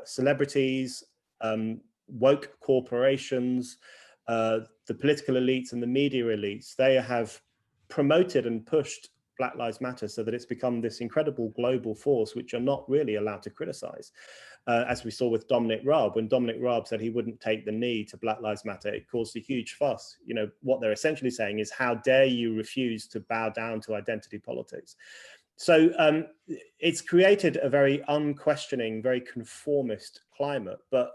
celebrities, woke corporations, the political elites and the media elites, they have promoted and pushed Black Lives Matter so that it's become this incredible global force which you're not really allowed to criticize. As we saw with Dominic Raab, when Dominic Raab said he wouldn't take the knee to Black Lives Matter, it caused a huge fuss. You know, what they're essentially saying is, how dare you refuse to bow down to identity politics? So it's created a very unquestioning, very conformist climate. But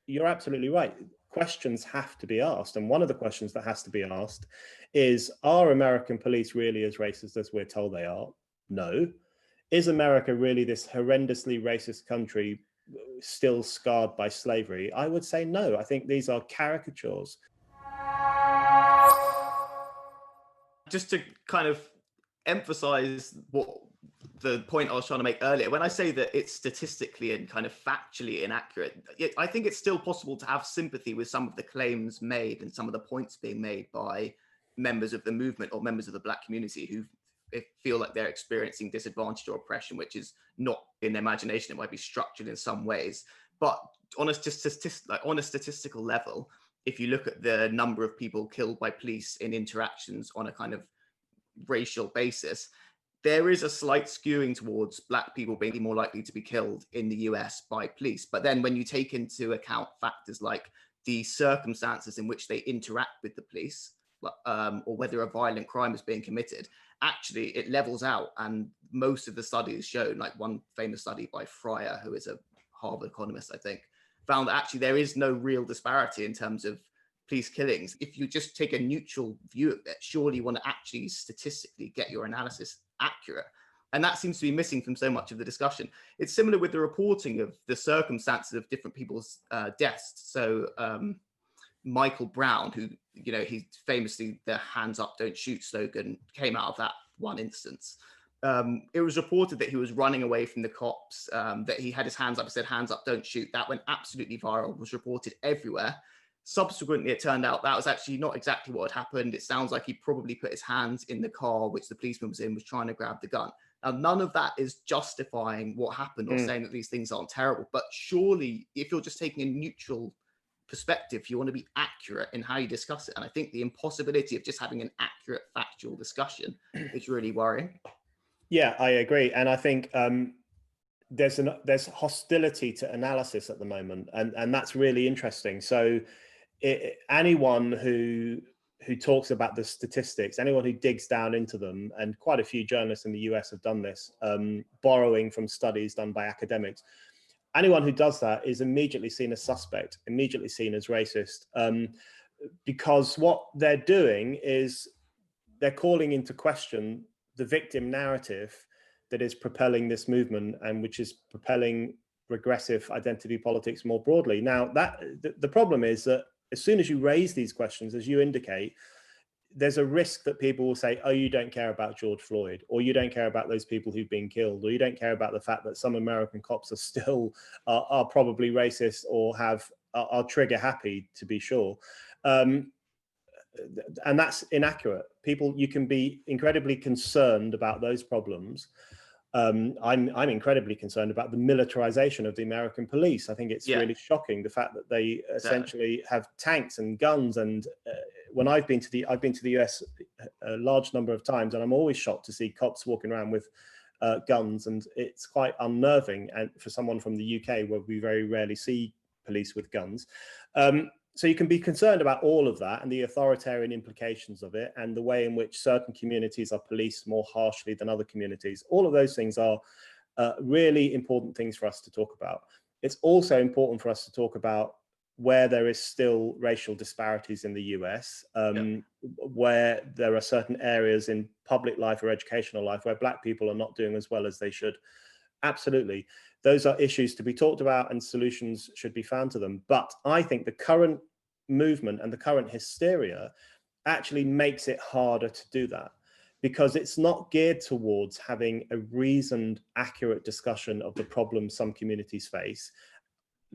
you're absolutely right. Questions have to be asked. And one of the questions that has to be asked is, are American police really as racist as we're told they are? No. Is America really this horrendously racist country still scarred by slavery? I would say no. I think these are caricatures. Just to kind of emphasize what the point I was trying to make earlier, when I say that it's statistically and kind of factually inaccurate, I think it's still possible to have sympathy with some of the claims made and some of the points being made by members of the movement or members of the Black community who feel like they're experiencing disadvantage or oppression, which is not in their imagination. It might be structured in some ways. But on a statistical level, if you look at the number of people killed by police in interactions on a kind of racial basis, there is a slight skewing towards Black people being more likely to be killed in the US by police. But then when you take into account factors like the circumstances in which they interact with the police, or whether a violent crime is being committed, actually it levels out. And most of the studies show, like one famous study by Fryer, who is a Harvard economist, I think, found that actually there is no real disparity in terms of police killings. If you just take a neutral view of it, surely you want to actually statistically get your analysis accurate. And that seems to be missing from so much of the discussion. It's similar with the reporting of the circumstances of different people's deaths. So Michael Brown, who, you know, he famously, the hands up, don't shoot slogan came out of that one instance. It was reported that he was running away from the cops, that he had his hands up, said hands up, don't shoot. That went absolutely viral, was reported everywhere. Subsequently, it turned out that was actually not exactly what had happened. It sounds like he probably put his hands in the car, which the policeman was in, was trying to grab the gun. Now, none of that is justifying what happened or saying that these things aren't terrible. But surely, if you're just taking a neutral perspective, you want to be accurate in how you discuss it. And I think the impossibility of just having an accurate, factual discussion is really worrying. Yeah, I agree. And I think there's hostility to analysis at the moment. And that's really interesting. So anyone who talks about the statistics, anyone who digs down into them, and quite a few journalists in the US have done this, borrowing from studies done by academics, anyone who does that is immediately seen as suspect, immediately seen as racist, because what they're doing is they're calling into question the victim narrative that is propelling this movement and which is propelling regressive identity politics more broadly. Now, the problem is that as soon as you raise these questions, as you indicate, there's a risk that people will say, oh, you don't care about George Floyd, or you don't care about those people who've been killed, or you don't care about the fact that some American cops are still are probably racist or are trigger happy, to be sure. And that's inaccurate. You can be incredibly concerned about those problems. I'm incredibly concerned about the militarization of the American police. I think it's really shocking, the fact that they essentially have tanks and guns. And when I've been to the US a large number of times, and I'm always shocked to see cops walking around with guns, and it's quite unnerving. And for someone from the UK, where we very rarely see police with guns. So you can be concerned about all of that and the authoritarian implications of it, and the way in which certain communities are policed more harshly than other communities. All of those things are really important things for us to talk about. It's also important for us to talk about where there is still racial disparities in the US, where there are certain areas in public life or educational life where Black people are not doing as well as they should. Absolutely. Those are issues to be talked about, and solutions should be found to them. But I think the current movement and the current hysteria actually makes it harder to do that, because it's not geared towards having a reasoned, accurate discussion of the problems some communities face.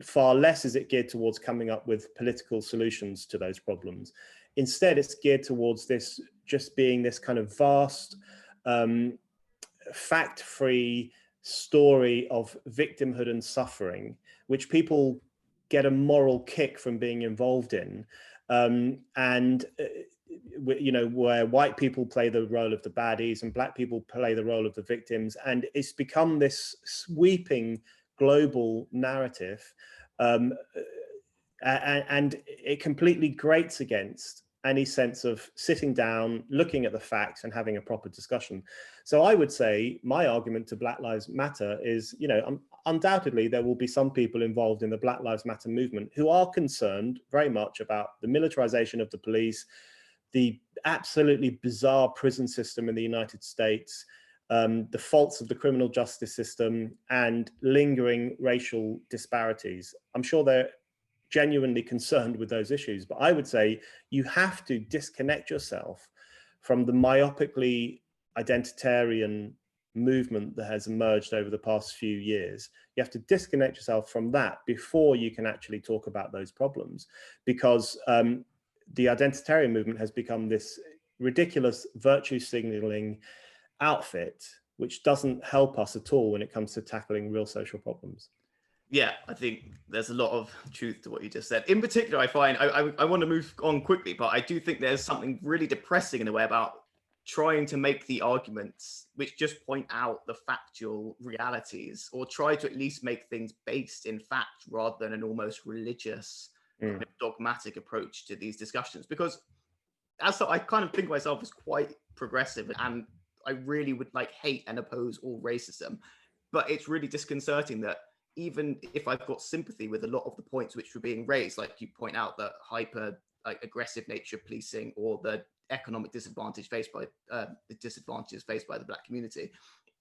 Far less is it geared towards coming up with political solutions to those problems. Instead, it's geared towards this just being this kind of vast, fact-free story of victimhood and suffering, which people get a moral kick from being involved in, and where white people play the role of the baddies and black people play the role of the victims, and it's become this sweeping global narrative, and it completely grates against any sense of sitting down, looking at the facts and having a proper discussion. So I would say my argument to Black Lives Matter is, undoubtedly there will be some people involved in the Black Lives Matter movement who are concerned very much about the militarization of the police, the absolutely bizarre prison system in the United States, the faults of the criminal justice system, and lingering racial disparities. I'm sure they're genuinely concerned with those issues, but I would say you have to disconnect yourself from the myopically identitarian movement that has emerged over the past few years. You have to disconnect yourself from that before you can actually talk about those problems, because the identitarian movement has become this ridiculous virtue signaling outfit, which doesn't help us at all when it comes to tackling real social problems. Yeah, I think there's a lot of truth to what you just said. In particular, I find I want to move on quickly, but I do think there's something really depressing in a way about trying to make the arguments which just point out the factual realities, or try to at least make things based in fact rather than an almost religious kind of dogmatic approach to these discussions. Because I kind of think of myself as quite progressive, and I really would hate and oppose all racism, but it's really disconcerting that even if I've got sympathy with a lot of the points which were being raised, like you point out, the hyper aggressive nature of policing, or the economic disadvantage faced by the disadvantages faced by the Black community,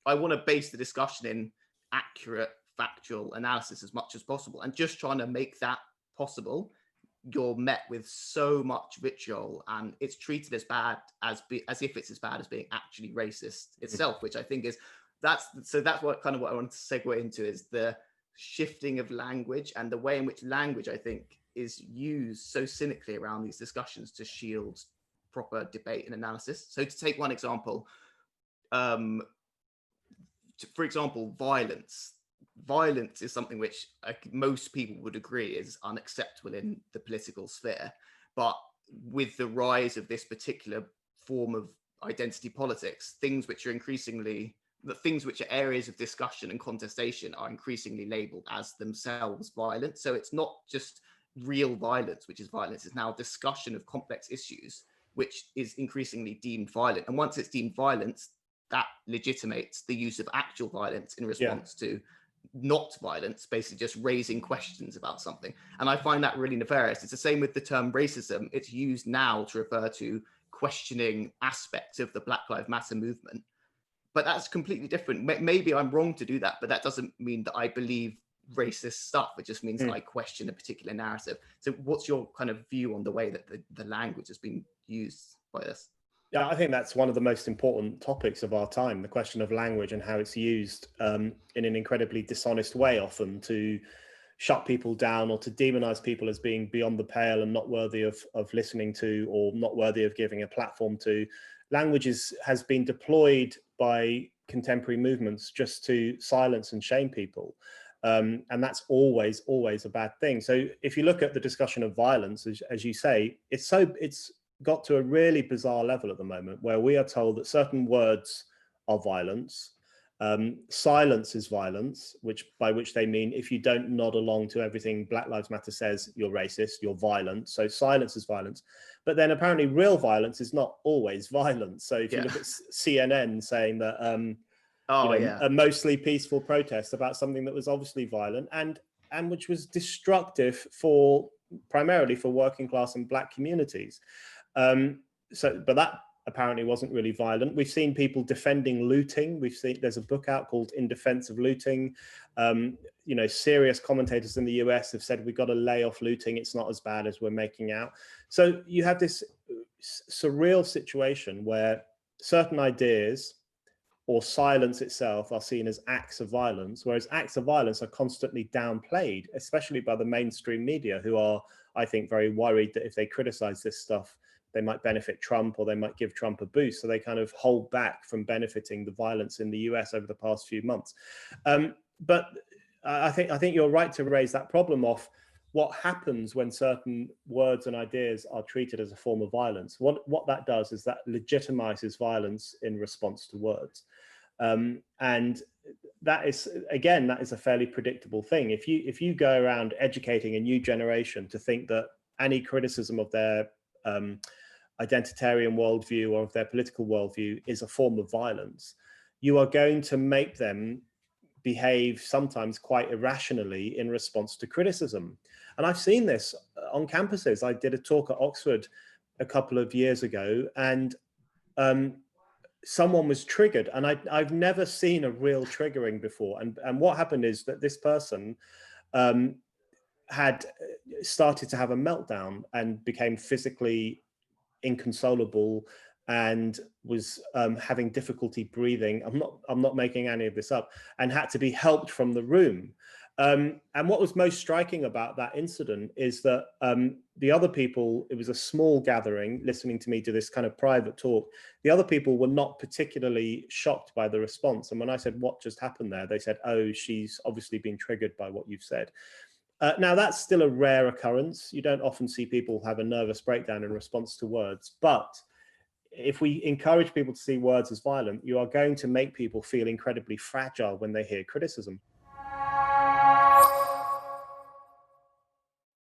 I want to base the discussion in accurate factual analysis as much as possible. And just trying to make that possible, you're met with so much vitriol, and it's treated as bad as if it's as bad as being actually racist itself, which I think is that's what I wanted to segue into, is the shifting of language and the way in which language, I think, is used so cynically around these discussions to shield proper debate and analysis. So to take one example, for example, violence is something which most people would agree is unacceptable in the political sphere. But with the rise of this particular form of identity politics, things which are areas of discussion and contestation are increasingly labeled as themselves violent. So it's not just real violence, which is violence. It's now discussion of complex issues, which is increasingly deemed violent. And once it's deemed violence, that legitimates the use of actual violence in response to not violence, basically just raising questions about something. And I find that really nefarious. It's the same with the term racism. It's used now to refer to questioning aspects of the Black Lives Matter movement. But that's completely different. Maybe I'm wrong to do that, but that doesn't mean that I believe racist stuff. It just means that I question a particular narrative. So what's your kind of view on the way that the language has been used by this? Yeah, I think that's one of the most important topics of our time, the question of language and how it's used in an incredibly dishonest way, often to shut people down or to demonize people as being beyond the pale and not worthy of listening to, or not worthy of giving a platform to. Language has been deployed by contemporary movements just to silence and shame people. And that's always a bad thing. So if you look at the discussion of violence, as you say, it's got to a really bizarre level at the moment, where we are told that certain words are violence. Silence is violence, by which they mean if you don't nod along to everything Black Lives Matter says, you're racist, you're violent. So silence is violence. But then apparently real violence is not always violence. So if you look at CNN saying that a mostly peaceful protest about something that was obviously violent and which was destructive primarily for working class and Black communities. But that apparently wasn't really violent. We've seen people defending looting. There's a book out called In Defense of Looting. Serious commentators in the US have said we've got to lay off looting. It's not as bad as we're making out. So you have this surreal situation where certain ideas or silence itself are seen as acts of violence, whereas acts of violence are constantly downplayed, especially by the mainstream media, who are, I think, very worried that if they criticize this stuff, they might benefit Trump or they might give Trump a boost. So they kind of hold back from benefiting the violence in the US over the past few months. But I think you're right to raise that problem of what happens when certain words and ideas are treated as a form of violence. What that does is that legitimizes violence in response to words. And that is, again, that is a fairly predictable thing. If you go around educating a new generation to think that any criticism of their identitarian worldview or of their political worldview is a form of violence, you are going to make them behave sometimes quite irrationally in response to criticism. And I've seen this on campuses. I did a talk at Oxford a couple of years ago, and someone was triggered, and I've never seen a real triggering before. And what happened is that this person had started to have a meltdown and became physically inconsolable and was having difficulty breathing. I'm not making any of this up, and had to be helped from the room. And what was most striking about that incident is that the other people, it was a small gathering listening to me do this kind of private talk. The other people were not particularly shocked by the response. And when I said, what just happened there? They said, oh, she's obviously been triggered by what you've said. Now, that's still a rare occurrence. You don't often see people have a nervous breakdown in response to words. But if we encourage people to see words as violent, you are going to make people feel incredibly fragile when they hear criticism.